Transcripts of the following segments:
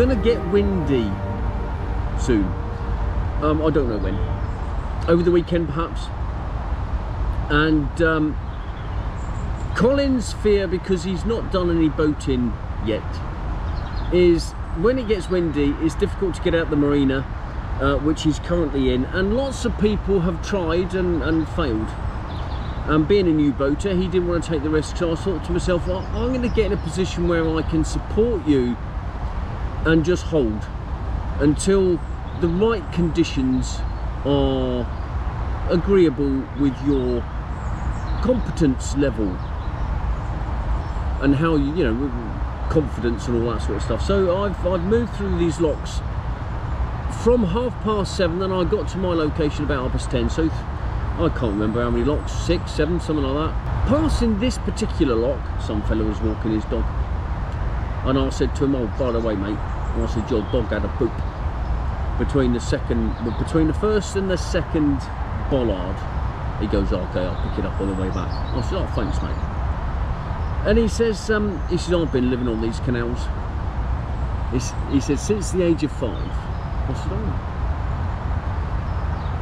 gonna get windy soon. I don't know when. Over the weekend perhaps. And Colin's fear, because he's not done any boating yet, is when it gets windy, it's difficult to get out the marina, which he's currently in, and lots of people have tried and failed. And being a new boater, he didn't want to take the risk, so I thought to myself, well, I'm going to get in a position where I can support you and just hold until the right conditions are agreeable with your competence level and how you know, confidence and all that sort of stuff. So I've moved through these locks from 7:30, and I got to my location about 10:30. So I can't remember how many locks, 6, 7, something like that. Passing this particular lock, some fella was walking his dog, and I said to him, oh, by the way, mate, I said, your dog had a poop between the first and the second bollard. He goes, okay, I'll pick it up on the way back. I said, oh, thanks, mate. And he says, I've been living on these canals. He said, since the age of 5. I said, oh.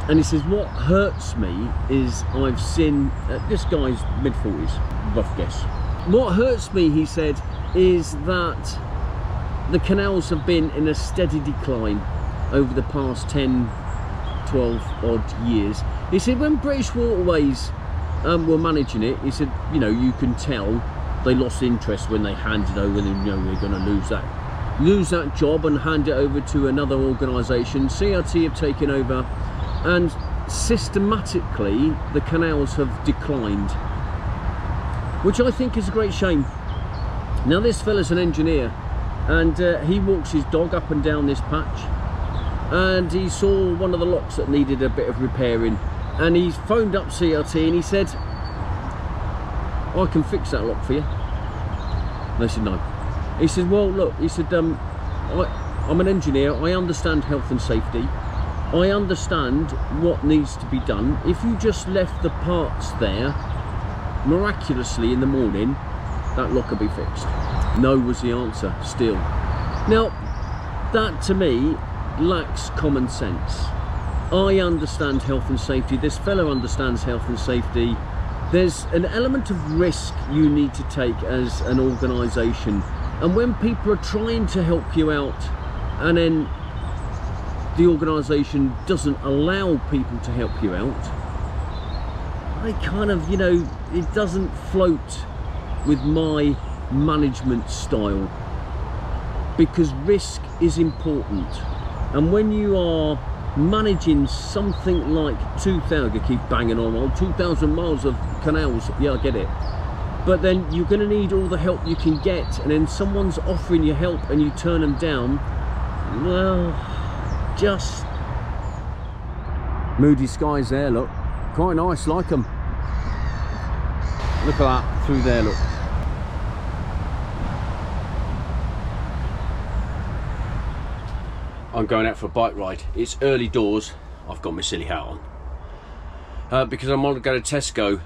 And he says, what hurts me is I've seen, this guy's mid-40s, rough guess. What hurts me, he said, is that the canals have been in a steady decline over the past 10, 12 odd years. He said, when British Waterways were managing it, he said, you know, you can tell they lost interest when they handed over, and you know, we're going to lose that job and hand it over to another organisation. CRT have taken over, and systematically the canals have declined, which I think is a great shame. Now this fella's an engineer, and he walks his dog up and down this patch, and he saw one of the locks that needed a bit of repairing, and he phoned up CRT and he said, I can fix that lock for you. And they said no. He said, well look, he said, I'm an engineer, I understand health and safety, I understand what needs to be done. If you just left the parts there, miraculously in the morning, that lock will be fixed. No was the answer, still. Now, that to me lacks common sense. I understand health and safety, this fellow understands health and safety. There's an element of risk you need to take as an organisation, and when people are trying to help you out and then the organisation doesn't allow people to help you out, I kind of, you know, it doesn't float with my management style, because risk is important. And when you are managing something like 2,000, I keep banging on 2,000 miles of canals, yeah, I get it, but then you're going to need all the help you can get, and then someone's offering you help and you turn them down, well, just moody skies there, look, quite nice, like them. Look at that through there, look. I'm going out for a bike ride. It's early doors. I've got my silly hat on because I'm on to go to Tesco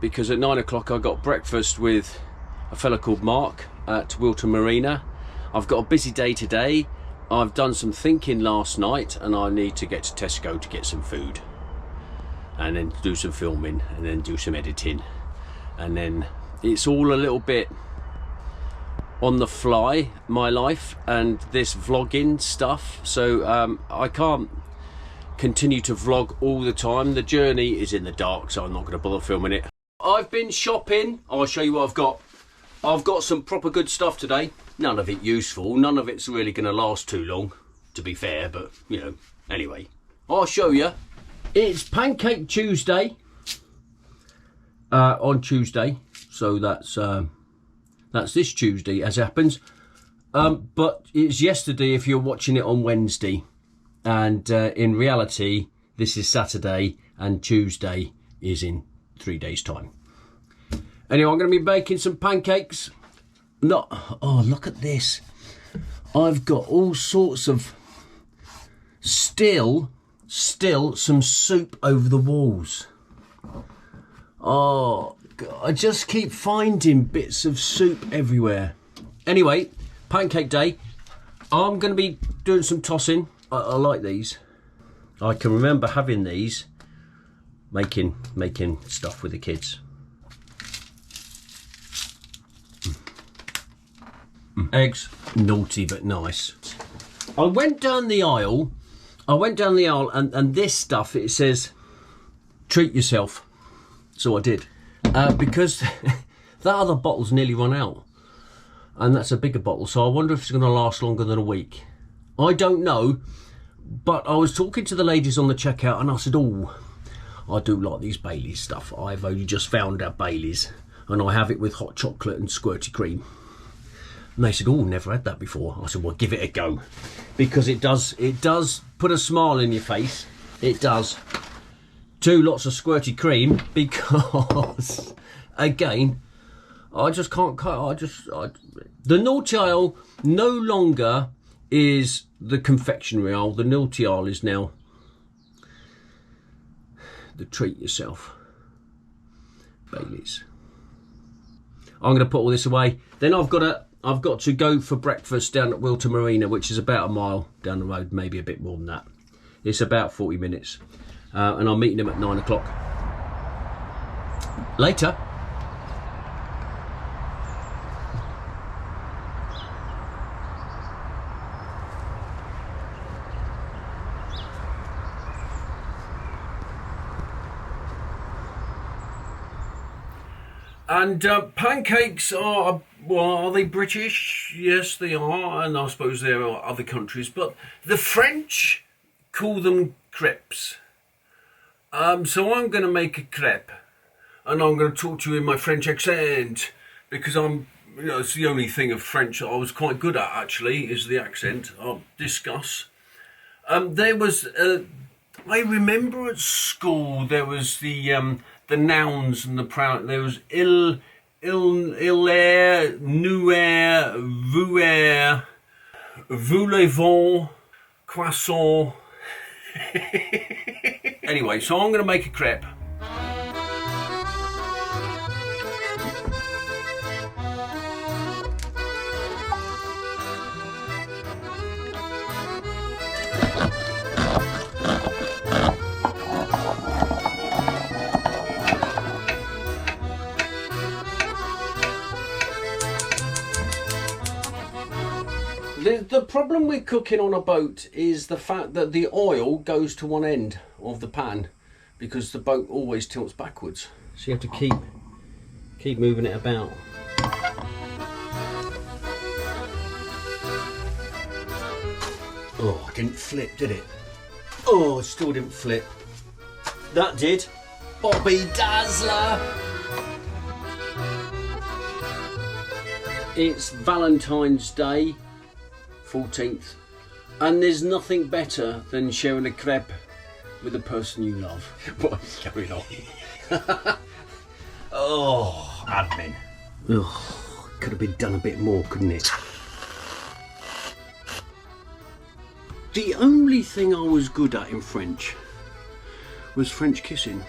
because at 9 o'clock I got breakfast with a fella called Mark at Wilton Marina. I've got a busy day today. I've done some thinking last night, and I need to get to Tesco to get some food, and then do some filming, and then do some editing, and then it's all a little bit on the fly, my life and this vlogging stuff, so I can't continue to vlog all the time. The journey is in the dark, so I'm not going to bother filming it. I've been shopping. I'll show you what I've got. I've got some proper good stuff today. None of it useful, none of it's really going to last too long, to be fair, but you know, anyway, I'll show you. It's Pancake Tuesday on Tuesday, so that's this Tuesday as it happens, but it's yesterday if you're watching it on Wednesday, and in reality this is Saturday and Tuesday is in 3 days time. Anyway, I'm going to be baking some pancakes. Oh, look at this, I've got all sorts of still some soup over the walls. Oh, I just keep finding bits of soup everywhere. Anyway, pancake day. I'm going to be doing some tossing. I like these. I can remember having these, making stuff with the kids. Eggs, naughty but nice. I went down the aisle. And this stuff, it says, treat yourself. So I did. Because that other bottle's nearly run out. And that's a bigger bottle, so I wonder if it's going to last longer than a week. I don't know, but I was talking to the ladies on the checkout and I said, oh, I do like these Baileys stuff. I've only just found out Baileys, and I have it with hot chocolate and squirty cream. And they said, oh, never had that before. I said, well, give it a go, because it does put a smile in your face. It does. 2 lots of squirty cream, because, again, I just can't cut. The naughty aisle no longer is the confectionery aisle. The naughty aisle is now the treat yourself. Baileys. I'm going to put all this away. Then I've got to go for breakfast down at Wilton Marina, which is about a mile down the road, maybe a bit more than that. It's about 40 minutes, and I'm meeting them at 9 o'clock. Later. And pancakes are, well, are they British? Yes, they are, and I suppose there are other countries, but the French call them crepes. So I'm going to make a crepe, and I'm going to talk to you in my French accent, because it's the only thing of French I was quite good at, actually, is the accent. I'll discuss. There was, I remember at school, there was the nouns and the pronoun. There was illair, nouer, vouer, voulez-vous, croissant. Anyway, so I'm going to make a crepe. The problem with cooking on a boat is the fact that the oil goes to one end of the pan, because the boat always tilts backwards. So you have to keep moving it about. Oh, it didn't flip, did it? Oh, it still didn't flip. That did. Bobby Dazzler! It's Valentine's Day, 14th, and there's nothing better than sharing a crepe with the person you love. What's going on? Oh, admin. Oh, could have been done a bit more, couldn't it? The only thing I was good at in French was French kissing.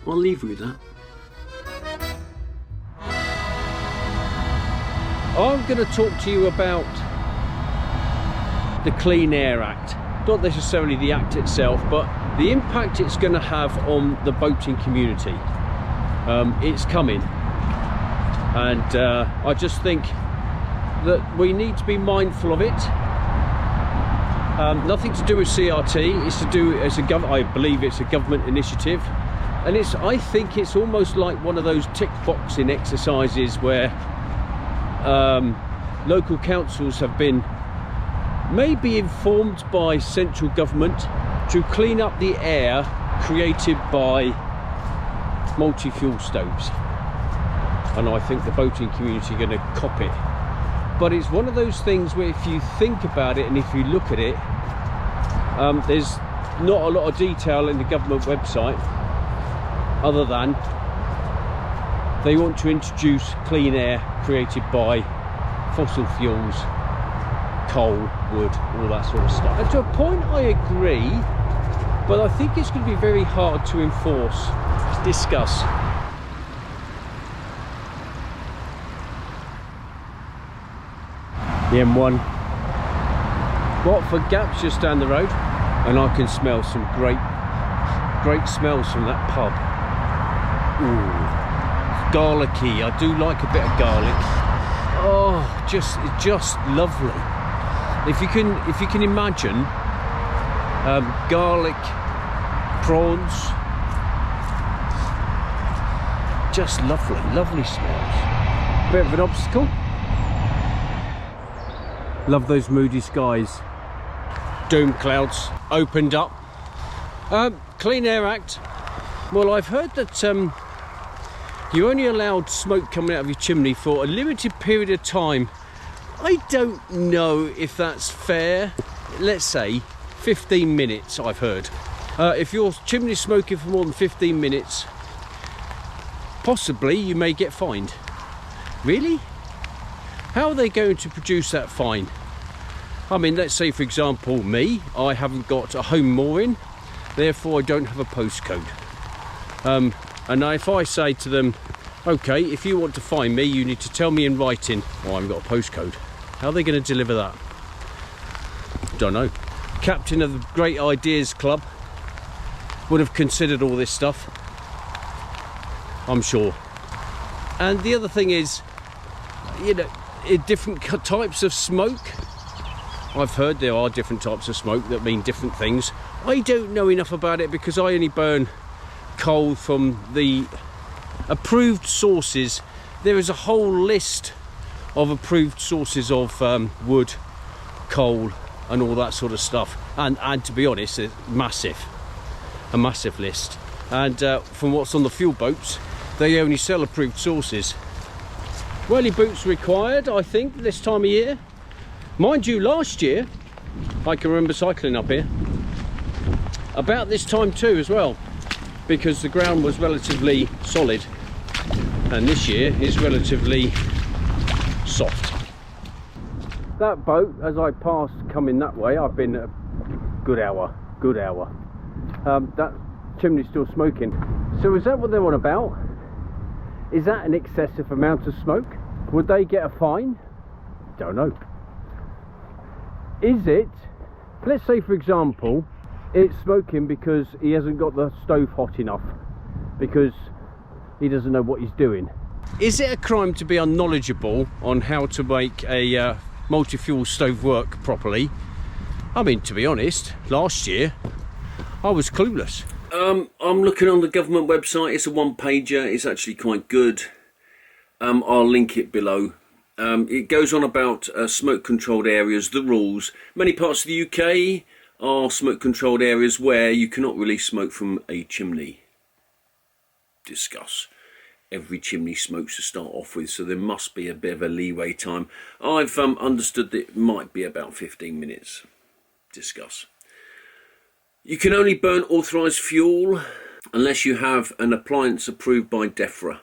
I'll leave you with that. I'm going to talk to you about the Clean Air Act. Not necessarily the act itself, but the impact it's going to have on the boating community. It's coming, and I just think that we need to be mindful of it. Nothing to do with CRT. It's to do as I believe it's a government initiative, and I think it's almost like one of those tick boxing exercises where local councils have been maybe informed by central government to clean up the air created by multi-fuel stoves, and I think the boating community are going to cop it. But it's one of those things where if you think about it and if you look at it, there's not a lot of detail in the government website other than they want to introduce clean air created by fossil fuels, coal, wood, all that sort of stuff. And to a point I agree, but I think it's going to be very hard to enforce. Discuss. The M1. Watford Gap's just down the road, and I can smell some great smells from that pub. Ooh, garlicky. I do like a bit of garlic. Oh, just lovely. If you can imagine garlic prawns, just lovely smells. Bit of an obstacle. Love those moody skies. Doom clouds opened up. Clean Air Act. Well, I've heard that you're only allowed smoke coming out of your chimney for a limited period of time. I don't know if that's fair. Let's say 15 minutes, I've heard. If your chimney's smoking for more than 15 minutes, possibly you may get fined. Really? How are they going to produce that fine? I mean, let's say for example me, I haven't got a home mooring, therefore I don't have a postcode. And if I say to them, okay, if you want to find me, you need to tell me in writing, well, I haven't got a postcode. How are they going to deliver that? Don't know. Captain of the Great Ideas Club would have considered all this stuff, I'm sure. And the other thing is, you know, different types of smoke. I've heard there are different types of smoke that mean different things. I don't know enough about it because I only burn coal from the approved sources. There is a whole list of approved sources of wood, coal and all that sort of stuff, and to be honest, it's a massive list. And from what's on the fuel boats, they only sell approved sources. Welly boots required, I think, this time of year. Mind you, last year I can remember cycling up here about this time too as well, because the ground was relatively solid, and this year is relatively soft. That boat, as I passed coming that way, I've been a good hour. That chimney's still smoking. So is that what they're on about? Is that an excessive amount of smoke? Would they get a fine? Don't know. Is it, let's say for example, it's smoking because he hasn't got the stove hot enough, because he doesn't know what he's doing. Is it a crime to be unknowledgeable on how to make a multi-fuel stove work properly? I mean, to be honest, last year I was clueless. I'm looking on the government website. It's a one-pager. It's actually quite good. I'll link it below. It goes on about smoke-controlled areas, the rules. Many parts of the UK are smoke-controlled areas where you cannot release smoke from a chimney. Discuss. Every chimney smokes to start off with, so there must be a bit of a leeway time. I've understood that it might be about 15 minutes. Discuss. You can only burn authorised fuel unless you have an appliance approved by DEFRA.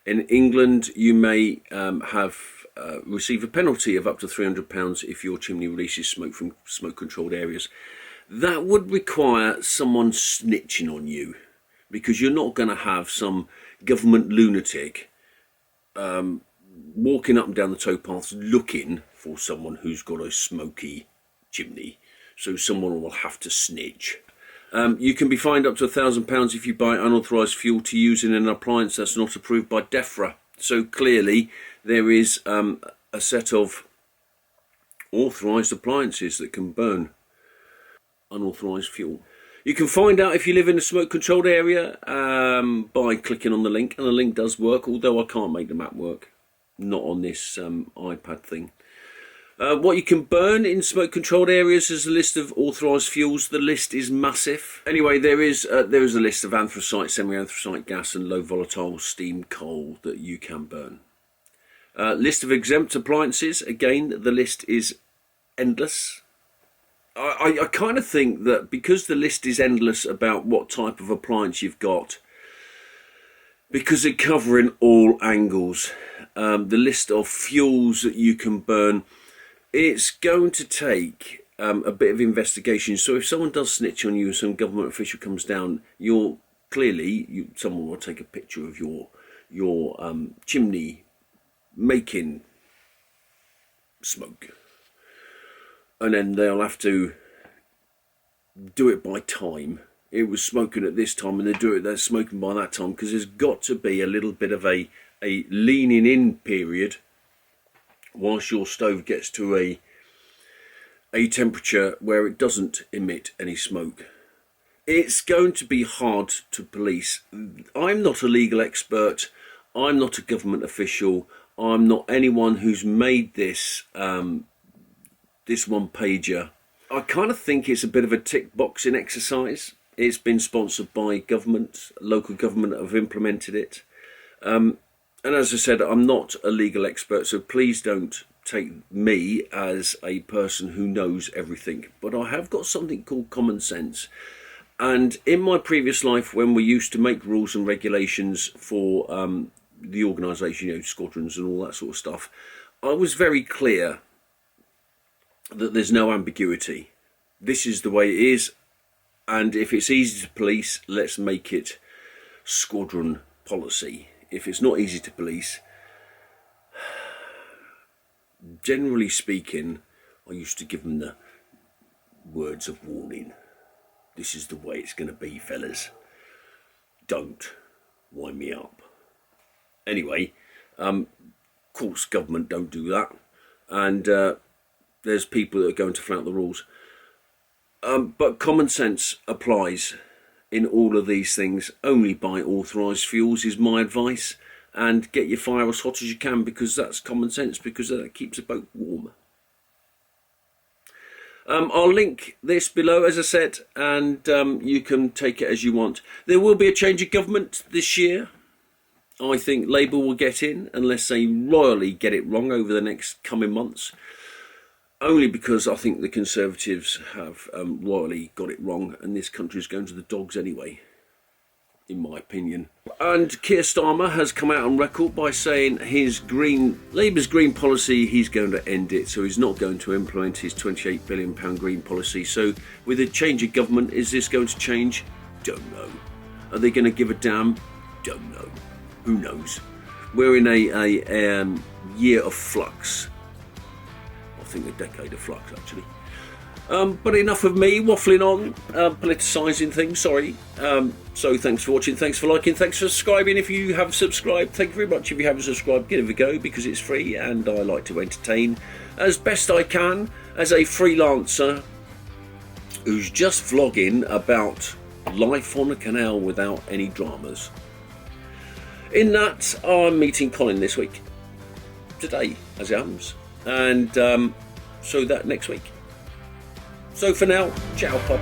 In England, you may receive a penalty of up to £300 if your chimney releases smoke from smoke-controlled areas. That would require someone snitching on you, because you're not going to have some government lunatic walking up and down the towpaths looking for someone who's got a smoky chimney. So someone will have to snitch. You can be fined up to £1,000 if you buy unauthorised fuel to use in an appliance that's not approved by DEFRA. So clearly there is a set of authorised appliances that can burn unauthorised fuel. You can find out if you live in a smoke-controlled area by clicking on the link, and the link does work, although I can't make the map work. Not on this iPad thing. What you can burn in smoke-controlled areas is a list of authorised fuels. The list is massive. Anyway, there is a list of anthracite, semi-anthracite gas and low volatile steam coal that you can burn. List of exempt appliances. Again, the list is endless. I kind of think that because the list is endless about what type of appliance you've got, because they're covering all angles, the list of fuels that you can burn, it's going to take a bit of investigation. So if someone does snitch on you, some government official comes down, someone will take a picture of your chimney making smoke. And then they'll have to do it by time. It was smoking at this time, and they're smoking by that time, because there's got to be a little bit of a leaning in period whilst your stove gets to a temperature where it doesn't emit any smoke. It's going to be hard to police. I'm not a legal expert. I'm not a government official. I'm not anyone who's made this this one-pager. I kind of think it's a bit of a tick boxing exercise. It's been sponsored by government, local government have implemented it. And as I said, I'm not a legal expert, so please don't take me as a person who knows everything. But I have got something called common sense. And in my previous life, when we used to make rules and regulations for the organisation, you know, squadrons and all that sort of stuff, I was very clear that there's no ambiguity. This is the way it is, and if it's easy to police, let's make it squadron policy. If it's not easy to police, generally speaking, I used to give them the words of warning. This is the way it's going to be, fellas. Don't wind me up. Anyway, of course, government don't do that, and there's people that are going to flout the rules. But common sense applies in all of these things. Only buy authorised fuels is my advice, and get your fire as hot as you can, because that's common sense, because that keeps a boat warm. I'll link this below, as I said, and you can take it as you want. There will be a change of government this year. I think Labour will get in, unless they royally get it wrong over the next coming months. Only because I think the Conservatives have royally got it wrong, and this country is going to the dogs anyway, in my opinion. And Keir Starmer has come out on record by saying Labour's green policy, he's going to end it, so he's not going to implement his £28 billion green policy. So with a change of government, is this going to change? Don't know. Are they going to give a damn? Don't know. Who knows? We're in a year of flux. I think a decade of flux, actually. But enough of me waffling on, politicising things, sorry. So thanks for watching, thanks for liking, thanks for subscribing. If you have subscribed, thank you very much. If you haven't subscribed, give it a go, because it's free, and I like to entertain as best I can as a freelancer who's just vlogging about life on a canal without any dramas. In that, I'm meeting Colin this week, today as it happens, and so that next week. So for now, ciao pop.